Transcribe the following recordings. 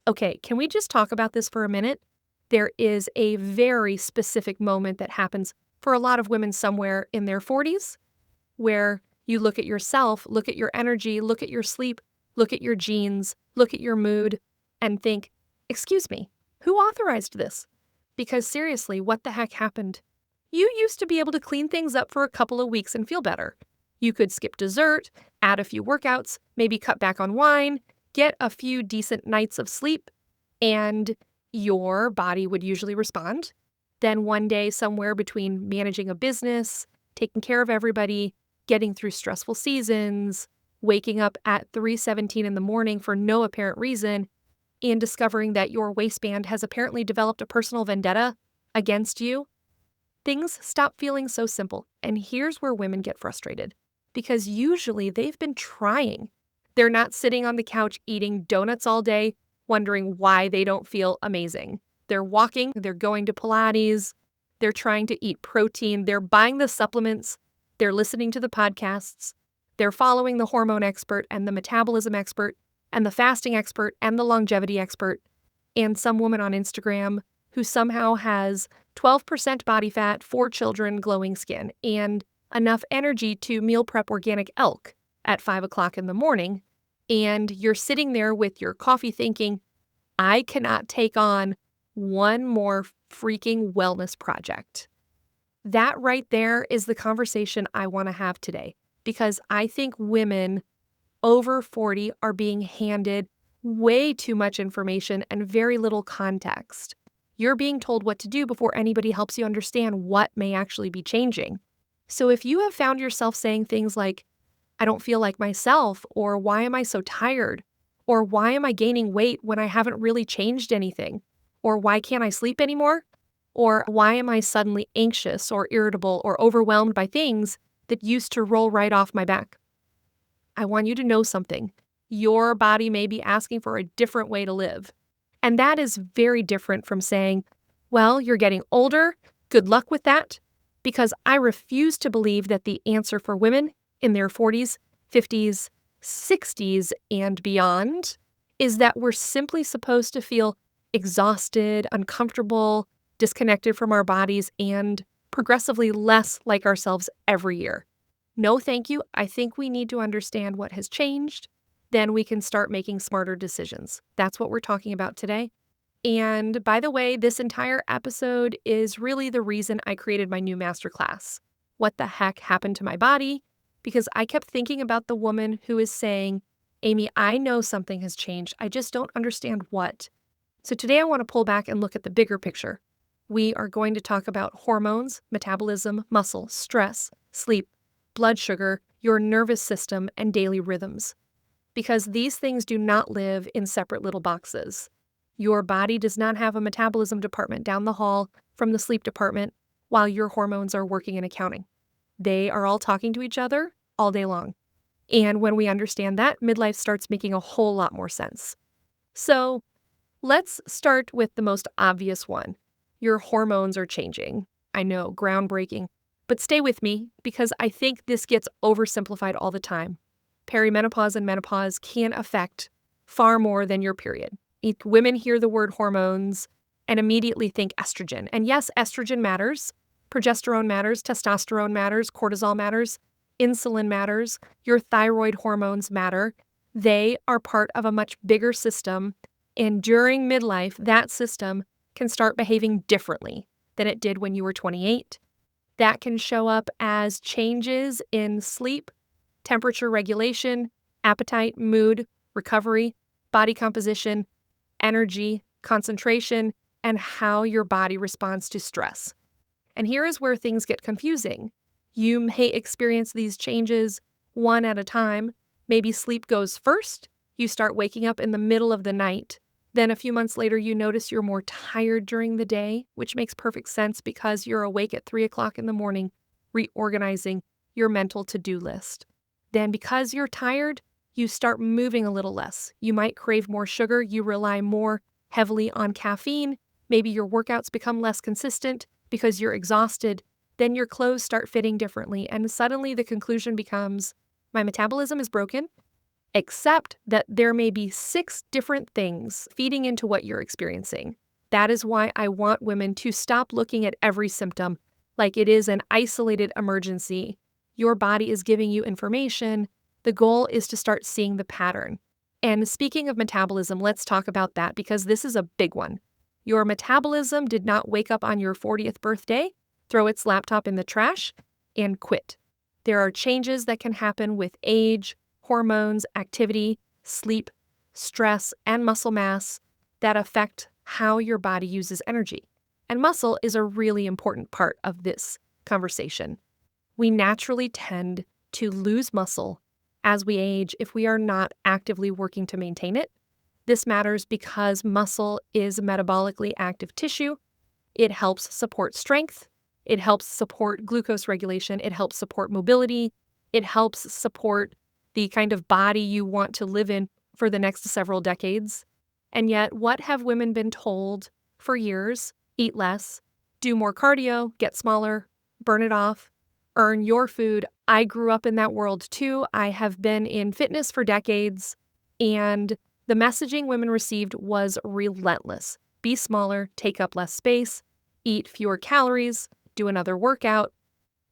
Okay, can we just talk about this for a minute? There is a very specific moment that happens for a lot of women somewhere in their 40s where you look at yourself, look at your energy, look at your sleep, look at your genes, look at your mood, and think, excuse me, who authorized this? Because seriously, what the heck happened? You used to be able to clean things up for a couple of weeks and feel better. You could skip dessert, add a few workouts, maybe cut back on wine, get a few decent nights of sleep, and your body would usually respond. Then one day, somewhere between managing a business, taking care of everybody, getting through stressful seasons, waking up at 3:17 in the morning for no apparent reason, and discovering that your waistband has apparently developed a personal vendetta against you, things stop feeling so simple. And here's where women get frustrated. Because usually they've been trying. They're not sitting on the couch eating donuts all day, wondering why they don't feel amazing. They're walking, they're going to Pilates, they're trying to eat protein, they're buying the supplements, they're listening to the podcasts, they're following the hormone expert and the metabolism expert and the fasting expert and the longevity expert, and some woman on Instagram who somehow has 12% body fat, 4 children, glowing skin, and enough energy to meal prep organic elk at 5 o'clock in the morning, and you're sitting there with your coffee thinking, I cannot take on one more freaking wellness project. That right there is the conversation I want to have today, because I think women over 40 are being handed way too much information and very little context. You're being told what to do before anybody helps you understand what may actually be changing. So if you have found yourself saying things like, I don't feel like myself, or why am I so tired, or why am I gaining weight when I haven't really changed anything, or why can't I sleep anymore, or why am I suddenly anxious or irritable or overwhelmed by things that used to roll right off my back, I want you to know something. Your body may be asking for a different way to live. And that is very different from saying, well, you're getting older, good luck with that, because I refuse to believe that the answer for women in their 40s, 50s, 60s, and beyond is that we're simply supposed to feel exhausted, uncomfortable, disconnected from our bodies, and progressively less like ourselves every year. No, thank you. I think we need to understand what has changed. Then we can start making smarter decisions. That's what we're talking about today. And by the way, this entire episode is really the reason I created my new masterclass. What the heck happened to my body? Because I kept thinking about the woman who is saying, Amy, I know something has changed. I just don't understand what. So today I want to pull back and look at the bigger picture. We are going to talk about hormones, metabolism, muscle, stress, sleep, blood sugar, your nervous system, and daily rhythms. Because these things do not live in separate little boxes. Your body does not have a metabolism department down the hall from the sleep department while your hormones are working in accounting. They are all talking to each other all day long. And when we understand that, midlife starts making a whole lot more sense. So let's start with the most obvious one. Your hormones are changing. I know, groundbreaking. But stay with me because I think this gets oversimplified all the time. Perimenopause and menopause can affect far more than your period. Women hear the word hormones and immediately think estrogen. And yes, estrogen matters. Progesterone matters. Testosterone matters. Cortisol matters. Insulin matters. Your thyroid hormones matter. They are part of a much bigger system. And during midlife, that system can start behaving differently than it did when you were 28. That can show up as changes in sleep, temperature regulation, appetite, mood, recovery, body composition, energy, concentration, and how your body responds to stress. And here is where things get confusing. You may experience these changes one at a time. Maybe sleep goes first. You start waking up in the middle of the night. Then a few months later, you notice you're more tired during the day, which makes perfect sense because you're awake at 3 o'clock in the morning, reorganizing your mental to-do list. Then because you're tired, you start moving a little less. You might crave more sugar. You rely more heavily on caffeine. Maybe your workouts become less consistent because you're exhausted. Then your clothes start fitting differently. And suddenly the conclusion becomes, my metabolism is broken, except that there may be 6 different things feeding into what you're experiencing. That is why I want women to stop looking at every symptom like it is an isolated emergency. Your body is giving you information. The goal is to start seeing the pattern. And speaking of metabolism, let's talk about that because this is a big one. Your metabolism did not wake up on your 40th birthday, throw its laptop in the trash, and quit. There are changes that can happen with age, hormones, activity, sleep, stress, and muscle mass that affect how your body uses energy. And muscle is a really important part of this conversation. We naturally tend to lose muscle as we age if we are not actively working to maintain it. This matters because muscle is metabolically active tissue. It helps support strength. It helps support glucose regulation. It helps support mobility. It helps support the kind of body you want to live in for the next several decades. And yet, what have women been told for years? Eat less, do more cardio, get smaller, burn it off, earn your food. I grew up in that world too. I have been in fitness for decades, and the messaging women received was relentless. Be smaller, take up less space, eat fewer calories, do another workout.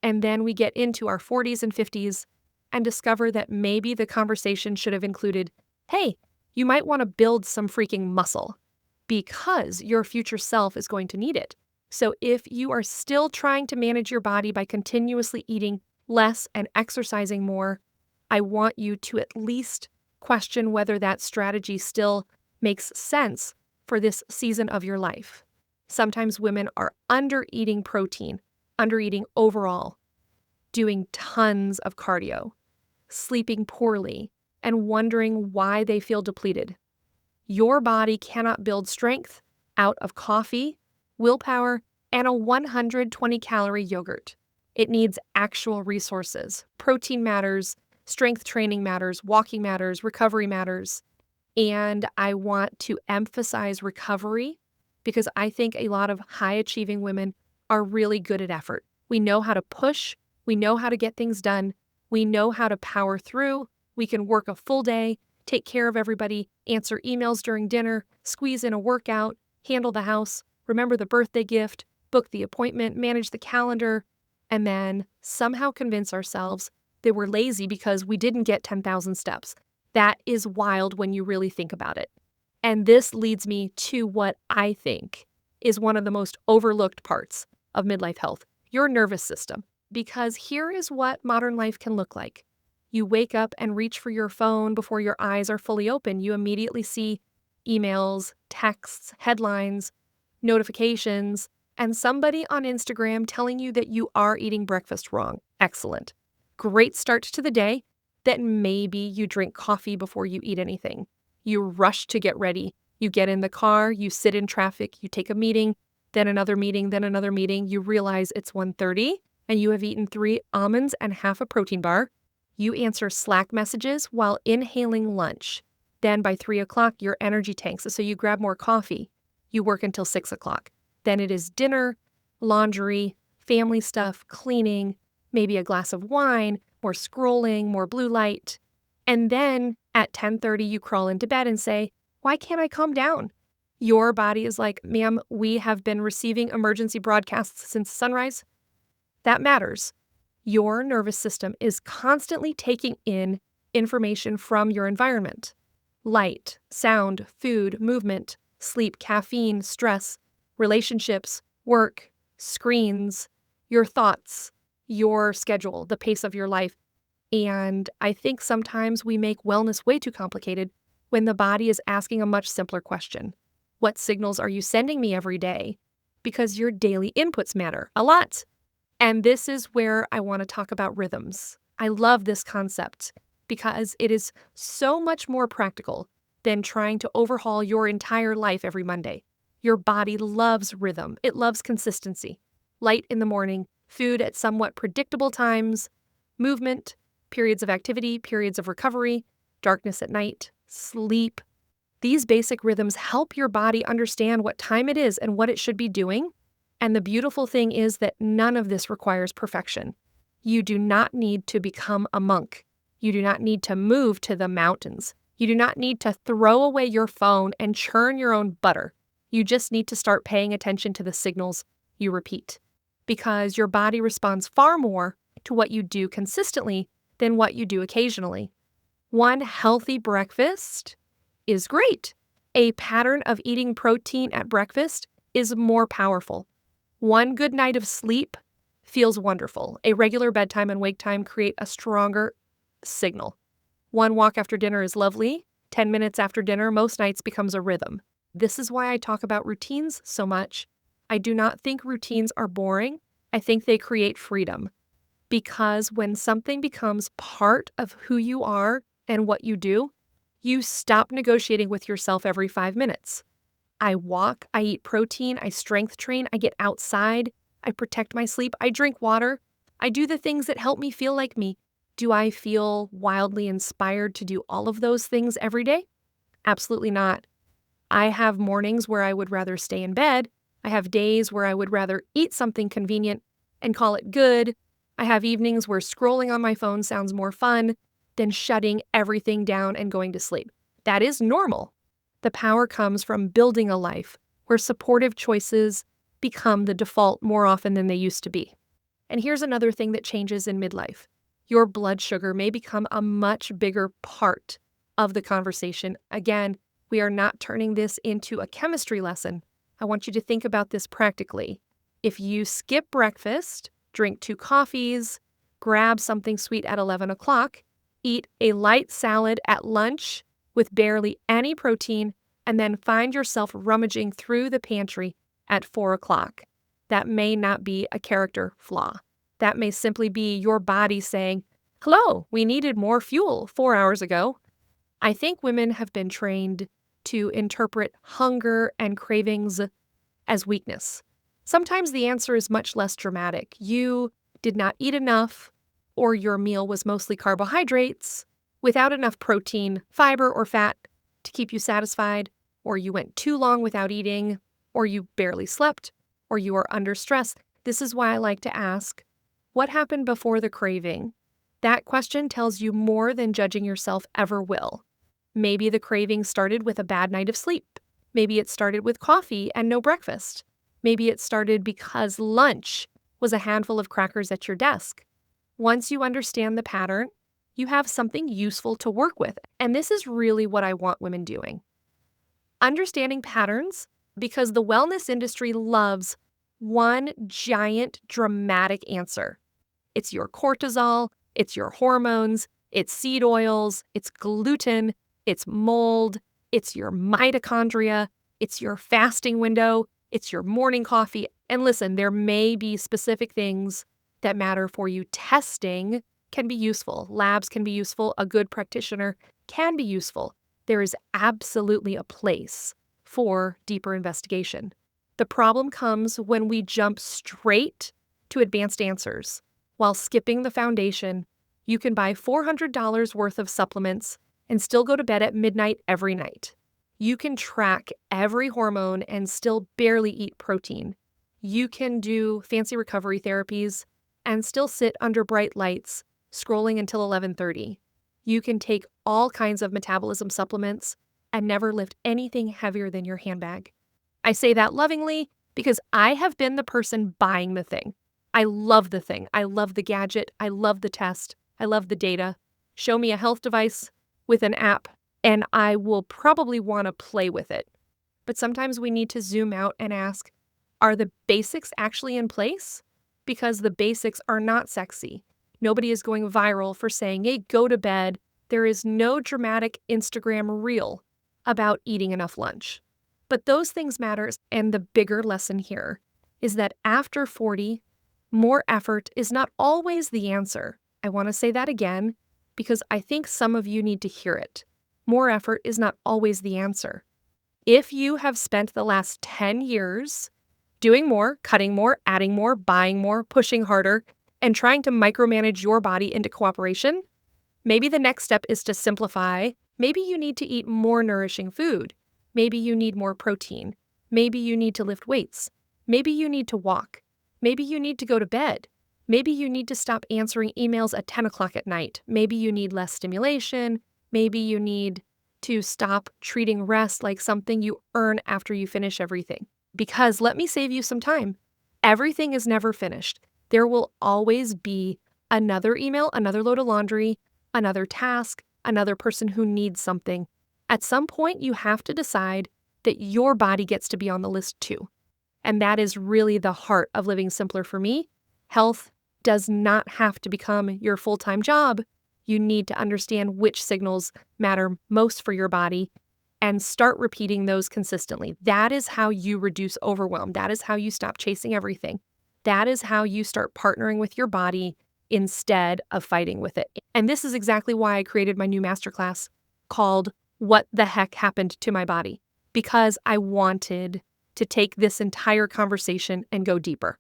And then we get into our 40s and 50s and discover that maybe the conversation should have included, hey, you might want to build some freaking muscle because your future self is going to need it. So if you are still trying to manage your body by continuously eating less and exercising more, I want you to at least question whether that strategy still makes sense for this season of your life. Sometimes women are under-eating protein, under-eating overall, doing tons of cardio, sleeping poorly, and wondering why they feel depleted. Your body cannot build strength out of coffee, willpower, and a 120-calorie yogurt. It needs actual resources. Protein matters, strength training matters, walking matters, recovery matters. And I want to emphasize recovery because I think a lot of high-achieving women are really good at effort. We know how to push. We know how to get things done. We know how to power through. We can work a full day, take care of everybody, answer emails during dinner, squeeze in a workout, handle the house, remember the birthday gift, book the appointment, manage the calendar, and then somehow convince ourselves that we're lazy because we didn't get 10,000 steps. That is wild when you really think about it. And this leads me to what I think is one of the most overlooked parts of midlife health, your nervous system. Because here is what modern life can look like. You wake up and reach for your phone before your eyes are fully open. You immediately see emails, texts, headlines, notifications, and somebody on Instagram telling you that you are eating breakfast wrong. Excellent. Great start to the day. Then maybe you drink coffee before you eat anything. You rush to get ready. You get in the car, you sit in traffic, you take a meeting, then another meeting, then another meeting. You realize it's 1:30 and you have eaten 3 almonds and half a protein bar. You answer Slack messages while inhaling lunch. Then by 3 o'clock, your energy tanks, so you grab more coffee. You work until 6 o'clock. Then it is dinner, laundry, family stuff, cleaning, maybe a glass of wine, more scrolling, more blue light. And then at 10:30, you crawl into bed and say, why can't I calm down? Your body is like, ma'am, we have been receiving emergency broadcasts since sunrise. That matters. Your nervous system is constantly taking in information from your environment. Light, sound, food, movement, sleep, caffeine, stress, relationships, work, screens, your thoughts, your schedule, the pace of your life. And I think sometimes we make wellness way too complicated when the body is asking a much simpler question. What signals are you sending me every day? Because your daily inputs matter a lot. And this is where I want to talk about rhythms. I love this concept because it is so much more practical than trying to overhaul your entire life every Monday. Your body loves rhythm. It loves consistency. Light in the morning, food at somewhat predictable times, movement, periods of activity, periods of recovery, darkness at night, sleep. These basic rhythms help your body understand what time it is and what it should be doing. And the beautiful thing is that none of this requires perfection. You do not need to become a monk. You do not need to move to the mountains. You do not need to throw away your phone and churn your own butter. You just need to start paying attention to the signals you repeat, because your body responds far more to what you do consistently than what you do occasionally. One healthy breakfast is great. A pattern of eating protein at breakfast is more powerful. One good night of sleep feels wonderful. A regular bedtime and wake time create a stronger signal. One walk after dinner is lovely. 10 minutes after dinner most nights becomes a rhythm. This is why I talk about routines so much. I do not think routines are boring. I think they create freedom. Because when something becomes part of who you are and what you do, you stop negotiating with yourself every 5 minutes. I walk, I eat protein, I strength train, I get outside, I protect my sleep, I drink water, I do the things that help me feel like me. Do I feel wildly inspired to do all of those things every day? Absolutely not. I have mornings where I would rather stay in bed. I have days where I would rather eat something convenient and call it good. I have evenings where scrolling on my phone sounds more fun than shutting everything down and going to sleep. That is normal. The power comes from building a life where supportive choices become the default more often than they used to be. And here's another thing that changes in midlife. Your blood sugar may become a much bigger part of the conversation. Again, we are not turning this into a chemistry lesson. I want you to think about this practically. If you skip breakfast, drink 2 coffees, grab something sweet at 11 o'clock, eat a light salad at lunch with barely any protein, and then find yourself rummaging through the pantry at 4 o'clock, that may not be a character flaw. That may simply be your body saying, hello, we needed more fuel 4 hours ago. I think women have been trained to interpret hunger and cravings as weakness. Sometimes the answer is much less dramatic. You did not eat enough, or your meal was mostly carbohydrates without enough protein, fiber, or fat to keep you satisfied, or you went too long without eating, or you barely slept, or you are under stress. This is why I like to ask, what happened before the craving? That question tells you more than judging yourself ever will. Maybe the craving started with a bad night of sleep. Maybe it started with coffee and no breakfast. Maybe it started because lunch was a handful of crackers at your desk. Once you understand the pattern, you have something useful to work with. And this is really what I want women doing. Understanding patterns, because the wellness industry loves one giant dramatic answer. It's your cortisol, it's your hormones, it's seed oils, it's gluten, it's mold, it's your mitochondria, it's your fasting window, it's your morning coffee. And listen, there may be specific things that matter for you. Testing can be useful. Labs can be useful. A good practitioner can be useful. There is absolutely a place for deeper investigation. The problem comes when we jump straight to advanced answers. While skipping the foundation, you can buy $400 worth of supplements and still go to bed at midnight every night. You can track every hormone and still barely eat protein. You can do fancy recovery therapies and still sit under bright lights, scrolling until 11:30. You can take all kinds of metabolism supplements and never lift anything heavier than your handbag. I say that lovingly because I have been the person buying the thing. I love the thing. I love the gadget. I love the test. I love the data. Show me a health device with an app, and I will probably want to play with it. But sometimes we need to zoom out and ask, are the basics actually in place? Because the basics are not sexy. Nobody is going viral for saying, hey, go to bed. There is no dramatic Instagram reel about eating enough lunch. But those things matter, and the bigger lesson here is that after 40, more effort is not always the answer. I want to say that again because I think some of you need to hear it. More effort is not always the answer. If you have spent the last 10 years doing more, cutting more, adding more, buying more, pushing harder, and trying to micromanage your body into cooperation, maybe the next step is to simplify. Maybe you need to eat more nourishing food. Maybe you need more protein. Maybe you need to lift weights. Maybe you need to walk. Maybe you need to go to bed. Maybe you need to stop answering emails at 10 o'clock at night. Maybe you need less stimulation. Maybe you need to stop treating rest like something you earn after you finish everything. Because let me save you some time. Everything is never finished. There will always be another email, another load of laundry, another task, another person who needs something. At some point, you have to decide that your body gets to be on the list too. And that is really the heart of living simpler for me. Health does not have to become your full-time job. You need to understand which signals matter most for your body and start repeating those consistently. That is how you reduce overwhelm. That is how you stop chasing everything. That is how you start partnering with your body instead of fighting with it. And this is exactly why I created my new masterclass called What the Heck Happened to My Body? Because I wanted to take this entire conversation and go deeper.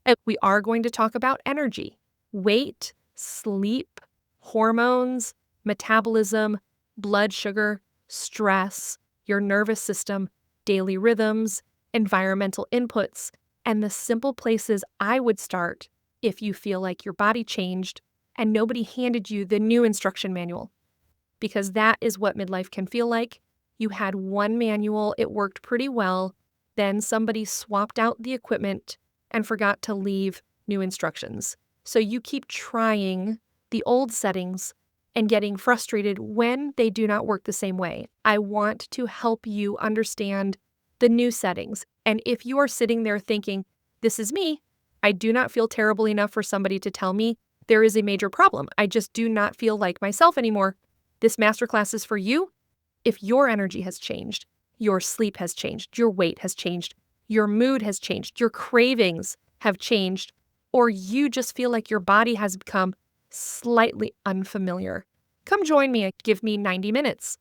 And we are going to talk about energy, weight, sleep, hormones, metabolism, blood sugar, stress, your nervous system, daily rhythms, environmental inputs, and the simple places I would start if you feel like your body changed and nobody handed you the new instruction manual. Because that is what midlife can feel like. You had one manual, it worked pretty well, then somebody swapped out the equipment and forgot to leave new instructions. So you keep trying the old settings and getting frustrated when they do not work the same way. I want to help you understand the new settings. And if you are sitting there thinking, this is me, I do not feel terrible enough for somebody to tell me there is a major problem. I just do not feel like myself anymore. This masterclass is for you. If your energy has changed, your sleep has changed, your weight has changed, your mood has changed, your cravings have changed, or you just feel like your body has become slightly unfamiliar, come join me and give me 90 minutes.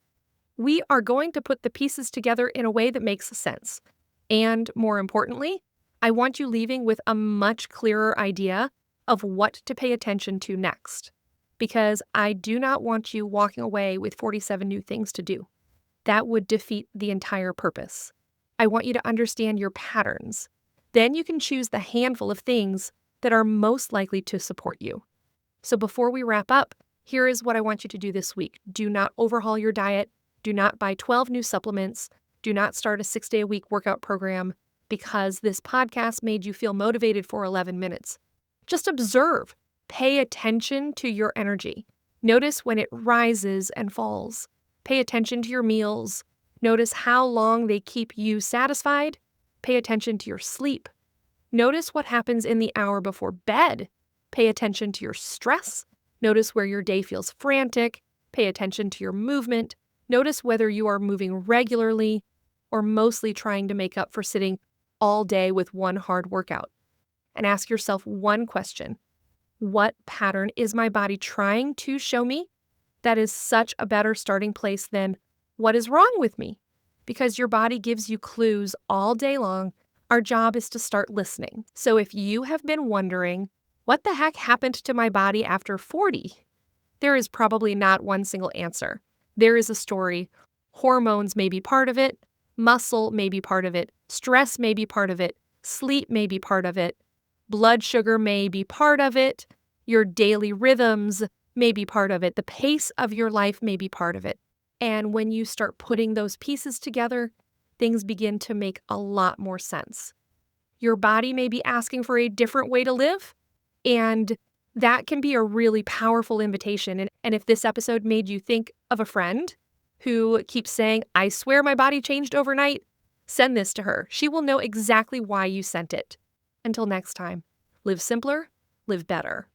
We are going to put the pieces together in a way that makes sense. And more importantly, I want you leaving with a much clearer idea of what to pay attention to next. Because I do not want you walking away with 47 new things to do. That would defeat the entire purpose. I want you to understand your patterns. Then you can choose the handful of things that are most likely to support you. So before we wrap up, here is what I want you to do this week. Do not overhaul your diet. Do not buy 12 new supplements. Do not start a 6-day-a-week workout program because this podcast made you feel motivated for 11 minutes. Just observe. Pay attention to your energy. Notice when it rises and falls. Pay attention to your meals. Notice how long they keep you satisfied. Pay attention to your sleep. Notice what happens in the hour before bed. Pay attention to your stress. Notice where your day feels frantic. Pay attention to your movement. Notice whether you are moving regularly or mostly trying to make up for sitting all day with one hard workout. And ask yourself one question. What pattern is my body trying to show me? That is such a better starting place than what is wrong with me? Because your body gives you clues all day long. Our job is to start listening. So if you have been wondering, what the heck happened to my body after 40? There is probably not one single answer. There is a story. Hormones may be part of it. Muscle may be part of it. Stress may be part of it. Sleep may be part of it. Blood sugar may be part of it. Your daily rhythms may be part of it. The pace of your life may be part of it. And when you start putting those pieces together, things begin to make a lot more sense. Your body may be asking for a different way to live, and that can be a really powerful invitation. And if this episode made you think of a friend who keeps saying, I swear my body changed overnight, send this to her. She will know exactly why you sent it. Until next time, live simpler, live better.